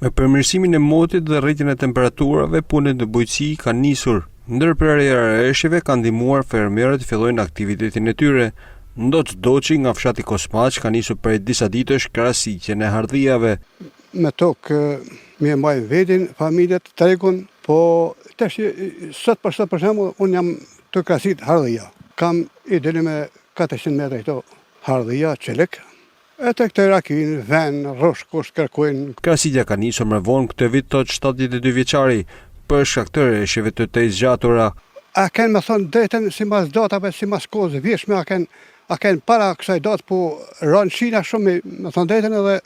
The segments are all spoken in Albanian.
Me përmirësimin e motit dhe rritjen e temperaturave, punët në bujqësi kanë nisur. Ndërprerja e ershjeve ka ndihmuar fermerët të fillojnë aktivitetin e tyre. Ndoç Doçi nga fshati Kosmaq ka nisur prej disa ditësh krahasitjen e hardhijave. Me tokë me mbajnë vedin, familjet, tregun, po tash sot për shembull unë jam të krahasit hardhija. Kam i deli me 400 metra këto hardhija, çelek. E të këtë rakin, ven, rosh, kusht kërkojnë. Krahasitja ka nisur më vonë këtë vit, thot 72 vjeçari, për shkak të ershjeve të zgjatura. A kanë me thonë drejtën sipas datave, sipas kohës vjeshme, a kanë para kësaj datë, po rënë shina shumë, me thonë drejtën edhe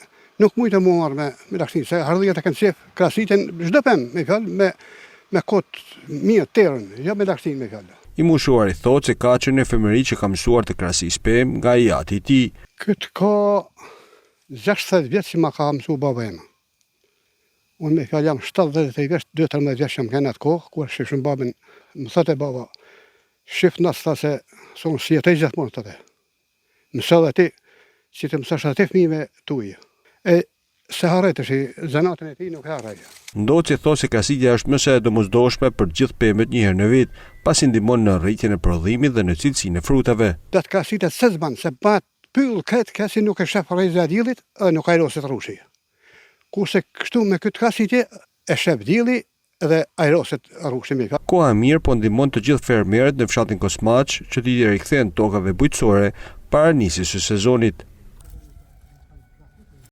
nuk mujtë mu marrë me laksin, se hardhijat e kanë qef krahasitjen çdo pemë, me fjalë, me kot mirë terën, jo me laksin me fjalë. I mushuari thotë se ka qenë në femëri që ka mësuar të krahasis pemë nga i ati i tij. Këtë ka 60 vjet që ma ka mësuar baba ema. Unë me fjalë jam 70 vjeç, 12-13 vjeç jam kënë atë kohë, kur shifshëm babën, më thotë baba, shif në sta se sonë si jetë gjithmonë të të. Mësë dhe ti, si të mësësh dhe ti fëmijëve tuaj. E se harret është zanatën e tij nuk harrej. Ndoçi thotë se krahasitja është më së domosdoshme për gjithë pemët një herë në vit, pasi ndihmon në rritjen e prodhimit dhe në cilësinë e frutave. Dat krahasitet se zban, se pat pyll këtë kasi nuk e shef rrezë diellit, nuk ajroset rrushi. Kurse kështu me këtë krahasitje e shef dielli dhe ajroset rrushi me. Koha e mirë po ndihmon të gjithë fermerët në fshatin Kosmaq që t'i rikthehen tokave bujqësore para nisjes së sezonit.